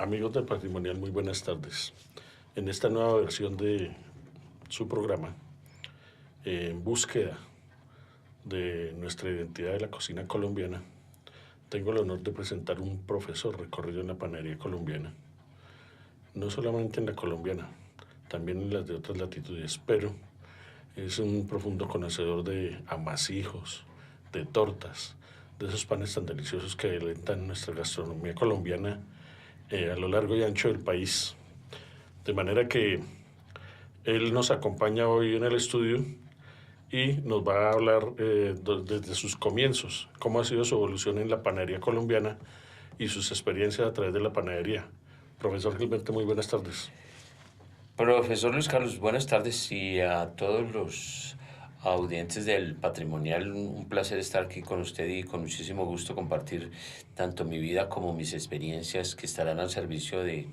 Amigos del Patrimonial, muy buenas tardes. En esta nueva versión de su programa, en búsqueda de nuestra identidad de la cocina colombiana, tengo el honor de presentar un profesor recorrido en la panadería colombiana. No solamente en la colombiana, también en las de otras latitudes, pero es un profundo conocedor de amasijos, de tortas, de esos panes tan deliciosos que deleitan nuestra gastronomía colombiana a lo largo y ancho del país. De manera que él nos acompaña hoy en el estudio y nos va a hablar desde sus comienzos, cómo ha sido su evolución en la panadería colombiana y sus experiencias a través de la panadería. Profesor Gilberto, muy buenas tardes. Profesor Luis Carlos, buenas tardes y a todos los audientes del Patrimonial, un placer estar aquí con usted y con muchísimo gusto compartir tanto mi vida como mis experiencias que estarán al servicio de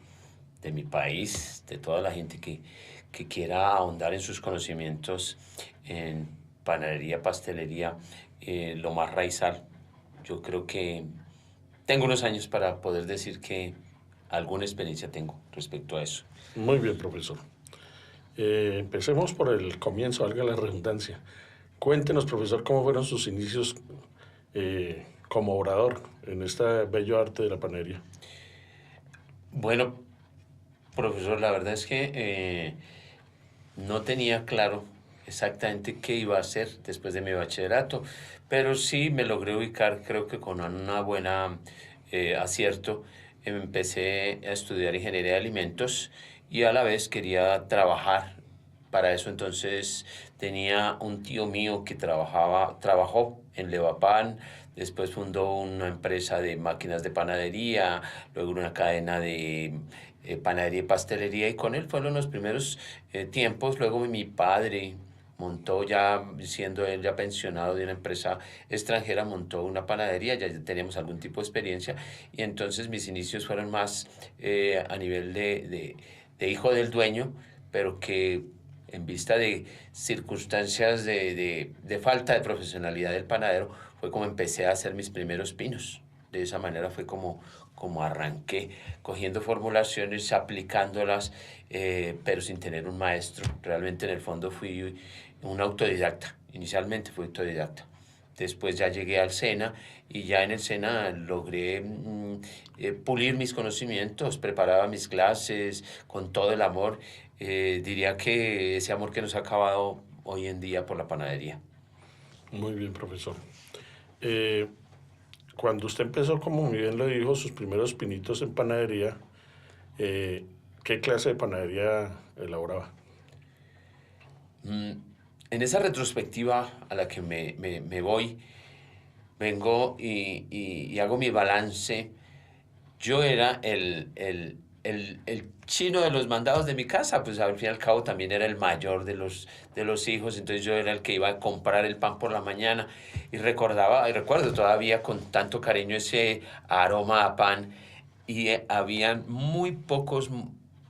mi país, de toda la gente que quiera ahondar en sus conocimientos en panadería, pastelería, lo más raizal. Yo creo que tengo unos años para poder decir que alguna experiencia tengo respecto a eso. Muy bien, profesor. Empecemos por el comienzo, valga la redundancia. Cuéntenos, profesor, cómo fueron sus inicios como orador en este bello arte de la panadería. Bueno, profesor, la verdad es que no tenía claro exactamente qué iba a hacer después de mi bachillerato, pero sí me logré ubicar, creo que con una buena acierto. Empecé a estudiar ingeniería de alimentos y a la vez quería trabajar. Para eso entonces tenía un tío mío que trabajó en Levapan, después fundó una empresa de máquinas de panadería, luego una cadena de panadería y pastelería, y con él fueron los primeros tiempos. Luego mi padre montó, ya siendo él ya pensionado de una empresa extranjera, montó una panadería, ya teníamos algún tipo de experiencia, y entonces mis inicios fueron más a nivel de hijo del dueño, pero que en vista de circunstancias de falta de profesionalidad del panadero, fue como empecé a hacer mis primeros pinos. De esa manera fue como arranqué, cogiendo formulaciones, aplicándolas, pero sin tener un maestro. Realmente en el fondo fui un autodidacta. Inicialmente fui autodidacta. Después ya llegué al SENA y ya en el SENA logré pulir mis conocimientos, preparaba mis clases con todo el amor. Diría que ese amor que nos ha acabado hoy en día por la panadería. Muy bien, profesor. Eh, Cuando usted empezó, como muy bien lo dijo, sus primeros pinitos en panadería, ¿qué clase de panadería elaboraba? Mm, En esa retrospectiva a la que me voy, vengo y hago mi balance. Yo era el chino de los mandados de mi casa, pues al fin y al cabo también era el mayor de los hijos, entonces yo era el que iba a comprar el pan por la mañana y recordaba, y recuerdo todavía con tanto cariño ese aroma a pan, y habían muy pocos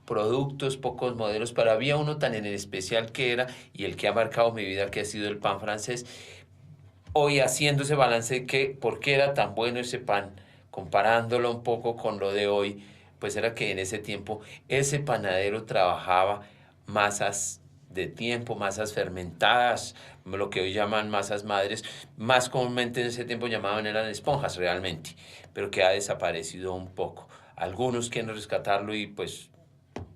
productos, pocos modelos, pero había uno tan en especial que era, y el que ha marcado mi vida, que ha sido el pan francés. Hoy haciendo ese balance de que por qué era tan bueno ese pan, comparándolo un poco con lo de hoy, pues era que en ese tiempo ese panadero trabajaba masas de tiempo, masas fermentadas, lo que hoy llaman masas madres, más comúnmente en ese tiempo llamaban eran esponjas realmente, pero que ha desaparecido un poco. Algunos quieren rescatarlo y pues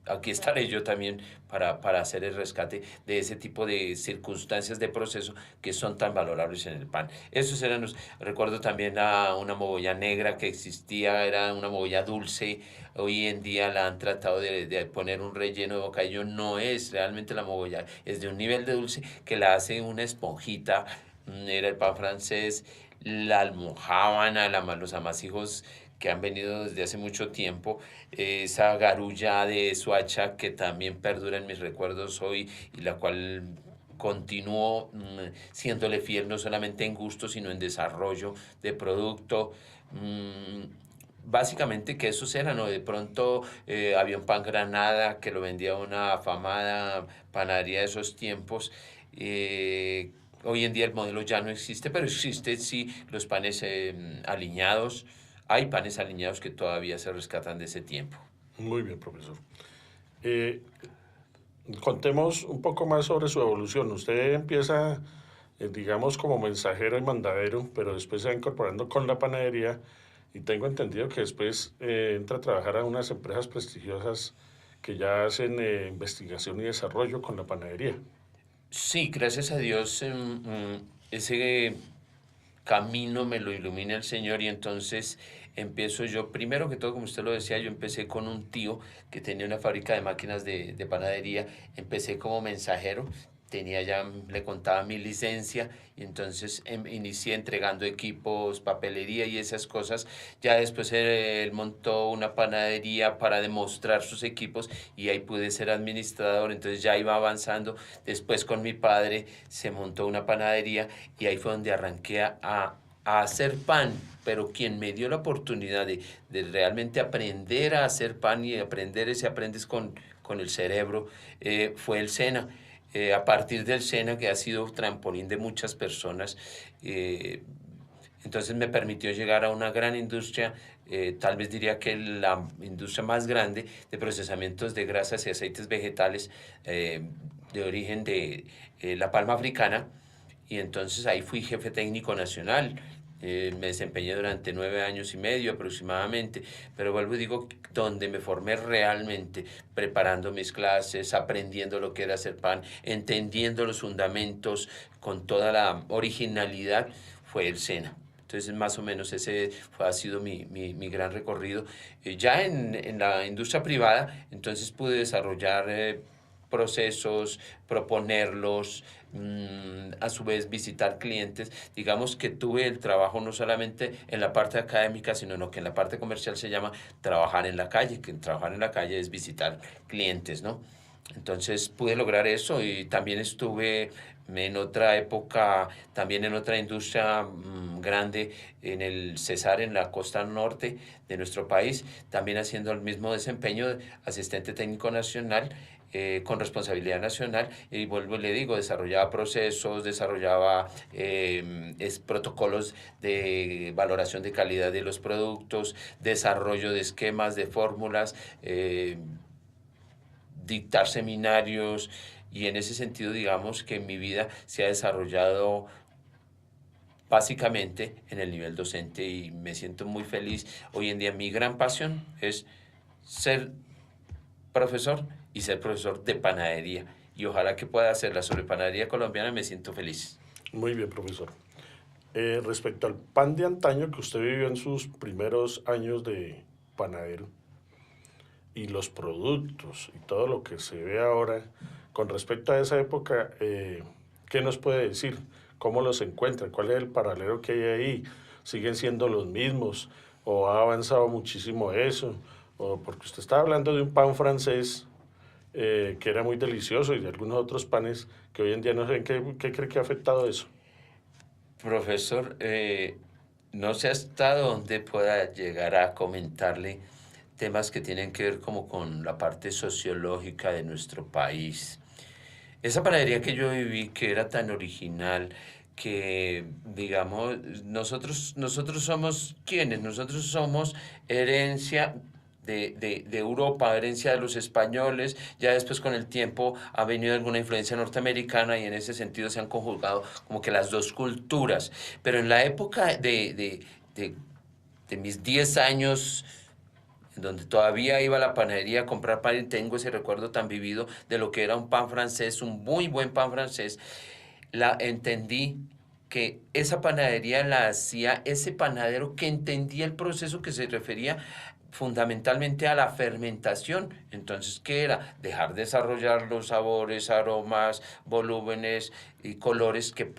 aquí estaré yo también para hacer el rescate de ese tipo de circunstancias de proceso que son tan valorables en el pan. Esos eran los, recuerdo también una mogolla negra que existía, era una mogolla dulce. Hoy en día la han tratado de poner un relleno de bocadillo, no es realmente la mogolla, es de un nivel de dulce que la hace una esponjita. Era el pan francés, la almojábana, los amasijos que han venido desde hace mucho tiempo, esa garulla de Suacha que también perdura en mis recuerdos hoy y la cual continúo siéndole fiel no solamente en gusto, sino en desarrollo de producto. Básicamente que esos eran, o de pronto había un pan Granada que lo vendía una afamada panadería de esos tiempos. Hoy en día el modelo ya no existe, pero existen sí los panes aliñados. Hay panes aliñados que todavía se rescatan de ese tiempo. Muy bien, profesor. Eh, Contemos un poco más sobre su evolución. Usted empieza, digamos, como mensajero y mandadero, pero después se va incorporando con la panadería y tengo entendido que después entra a trabajar a unas empresas prestigiosas que ya hacen investigación y desarrollo con la panadería. Sí, gracias a Dios, ese camino me lo ilumina el Señor y entonces empiezo yo, primero que todo, como usted lo decía, yo empecé con un tío que tenía una fábrica de máquinas de panadería, empecé como mensajero, tenía ya, le contaba mi licencia y entonces inicié entregando equipos, papelería y esas cosas. Ya después él montó una panadería para demostrar sus equipos y ahí pude ser administrador, entonces ya iba avanzando. Después con mi padre se montó una panadería y ahí fue donde arranqué a hacer pan, pero quien me dio la oportunidad de realmente aprender a hacer pan y aprender ese aprendes con el cerebro fue el SENA. A partir del SENA, que ha sido trampolín de muchas personas, eh, entonces me permitió llegar a una gran industria, tal vez diría que la industria más grande de procesamientos de grasas y aceites vegetales de origen de la palma africana. Y entonces ahí fui jefe técnico nacional. Me desempeñé durante 9 años y medio aproximadamente, pero vuelvo y digo, donde me formé realmente, preparando mis clases, aprendiendo lo que era hacer pan, entendiendo los fundamentos con toda la originalidad, fue el SENA. Entonces, más o menos ese ha sido mi gran recorrido. Ya en la industria privada, entonces pude desarrollar procesos, proponerlos, a su vez visitar clientes. Digamos que tuve el trabajo no solamente en la parte académica, sino que en la parte comercial se llama trabajar en la calle, que trabajar en la calle es visitar clientes, ¿no? Entonces pude lograr eso y también estuve en otra época, también en otra industria grande, en el Cesar, en la costa norte de nuestro país, también haciendo el mismo desempeño de asistente técnico nacional con responsabilidad nacional y vuelvo y le digo, desarrollaba procesos, desarrollaba protocolos de valoración de calidad de los productos, desarrollo de esquemas, de fórmulas, dictar seminarios y en ese sentido digamos que mi vida se ha desarrollado básicamente en el nivel docente y me siento muy feliz. Hoy en día mi gran pasión es ser profesor y ser profesor de panadería y ojalá que pueda hacerla sobre panadería colombiana, me siento feliz. Muy bien, profesor. Respecto al pan de antaño que usted vivió en sus primeros años de panadero y los productos y todo lo que se ve ahora, con respecto a esa época, ¿qué nos puede decir? ¿Cómo los encuentra? ¿Cuál es el paralelo que hay ahí? ¿Siguen siendo los mismos? ¿O ha avanzado muchísimo eso? ¿O porque usted está hablando de un pan francés que era muy delicioso y de algunos otros panes que hoy en día no sé qué cree que ha afectado eso? Profesor, no sé hasta dónde pueda llegar a comentarle temas que tienen que ver como con la parte sociológica de nuestro país. Esa panadería que yo viví, que era tan original, que digamos, nosotros somos quienes, nosotros somos herencia de Europa, herencia de los españoles, ya después con el tiempo ha venido alguna influencia norteamericana y en ese sentido se han conjugado como que las dos culturas. Pero en la época de mis 10 años, en donde todavía iba a la panadería a comprar pan y tengo ese recuerdo tan vivido de lo que era un pan francés, un muy buen pan francés, entendí que esa panadería la hacía ese panadero que entendía el proceso que se refería fundamentalmente a la fermentación. Entonces, ¿qué era? Dejar desarrollar los sabores, aromas, volúmenes y colores que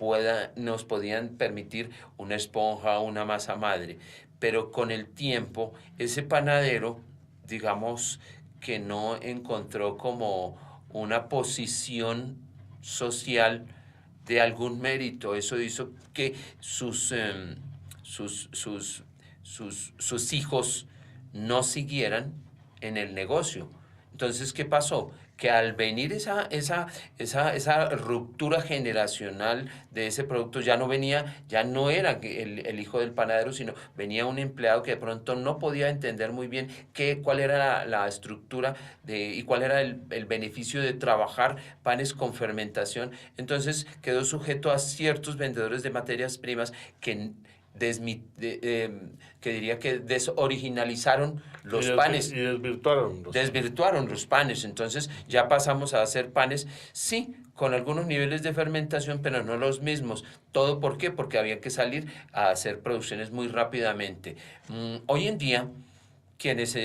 nos podían permitir una esponja, una masa madre. Pero con el tiempo, ese panadero, digamos que no encontró como una posición social de algún mérito. Eso hizo que sus, sus hijos no siguieran en el negocio. Entonces, ¿qué pasó? Que al venir esa ruptura generacional de ese producto ya no venía, ya no era el hijo del panadero, sino venía un empleado que de pronto no podía entender muy bien cuál era la estructura y cuál era el beneficio de trabajar panes con fermentación. Entonces quedó sujeto a ciertos vendedores de materias primas que que diría que desoriginalizaron los panes, y desvirtuaron los panes. desvirtuaron los panes. Entonces ya pasamos a hacer panes, sí, con algunos niveles de fermentación, pero no los mismos. ¿Todo por qué? Porque había que salir a hacer producciones muy rápidamente. Hoy en día, quienes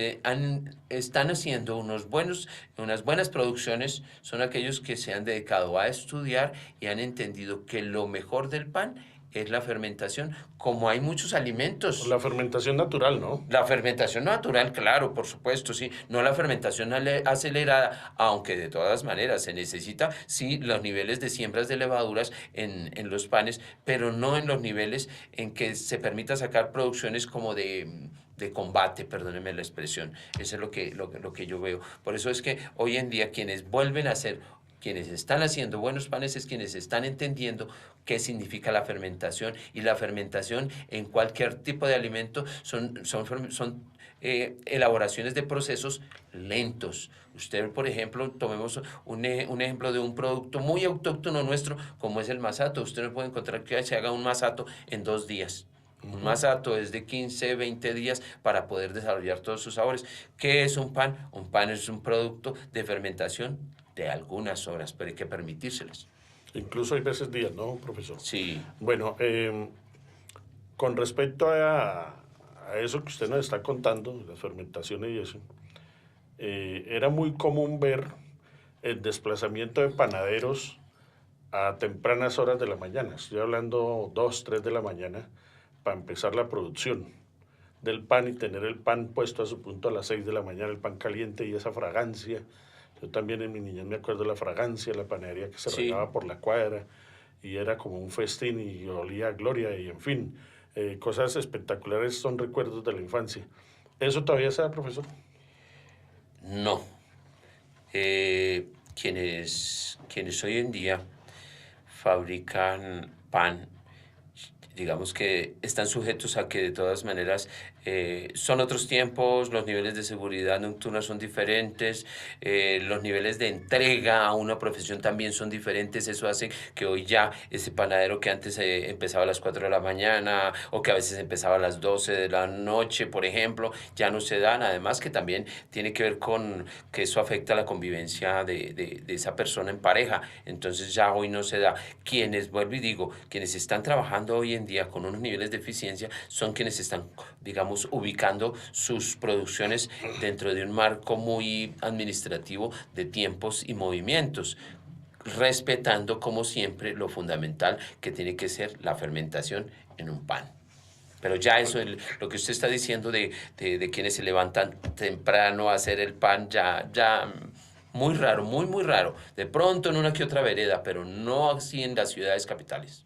están haciendo unas buenas producciones son aquellos que se han dedicado a estudiar y han entendido que lo mejor del pan es la fermentación, como hay muchos alimentos. La fermentación natural, ¿no? La fermentación natural, claro, por supuesto, sí. No la fermentación acelerada, aunque de todas maneras se necesita, sí, los niveles de siembras de levaduras en los panes, pero no en los niveles en que se permita sacar producciones como de combate, perdónenme la expresión. Eso es lo que yo veo. Por eso es que hoy en día quienes vuelven a hacer, quienes están haciendo buenos panes es quienes están entendiendo qué significa la fermentación, y la fermentación en cualquier tipo de alimento son elaboraciones de procesos lentos. Usted, por ejemplo, tomemos un ejemplo de un producto muy autóctono nuestro, como es el masato. Usted no puede encontrar que se haga un masato en 2 días. Un masato es de 15, 20 días para poder desarrollar todos sus sabores. ¿Qué es un pan? Un pan es un producto de fermentación de algunas horas, pero hay que permitírselas. Incluso hay veces días, ¿no, profesor? Sí. Bueno, con respecto a eso que usted nos está contando, las fermentaciones y eso, era muy común ver el desplazamiento de panaderos a tempranas horas de la mañana. Estoy hablando 2, 3 de la mañana para empezar la producción del pan y tener el pan puesto a su punto a las 6 de la mañana, el pan caliente y esa fragancia. Yo también en mi niñez me acuerdo de la fragancia, la panadería que se Sí. regaba por la cuadra y era como un festín y olía a gloria y en fin, cosas espectaculares, son recuerdos de la infancia. ¿Eso todavía se da, profesor? No. Quienes hoy en día fabrican pan, digamos que están sujetos a que de todas maneras son otros tiempos, los niveles de seguridad nocturna son diferentes, los niveles de entrega a una profesión también son diferentes. Eso hace que hoy ya ese panadero que antes empezaba a las 4 de la mañana o que a veces empezaba a las 12 de la noche, por ejemplo, ya no se dan. Además que también tiene que ver con que eso afecta la convivencia de esa persona en pareja. Entonces ya hoy no se da. Vuelvo y digo, quienes están trabajando hoy en día con unos niveles de eficiencia son quienes están, digamos, ubicando sus producciones dentro de un marco muy administrativo de tiempos y movimientos, respetando como siempre lo fundamental que tiene que ser la fermentación en un pan. Pero ya eso, lo que usted está diciendo de quienes se levantan temprano a hacer el pan, ya muy raro, muy raro. De pronto en una que otra vereda, pero no así en las ciudades capitales.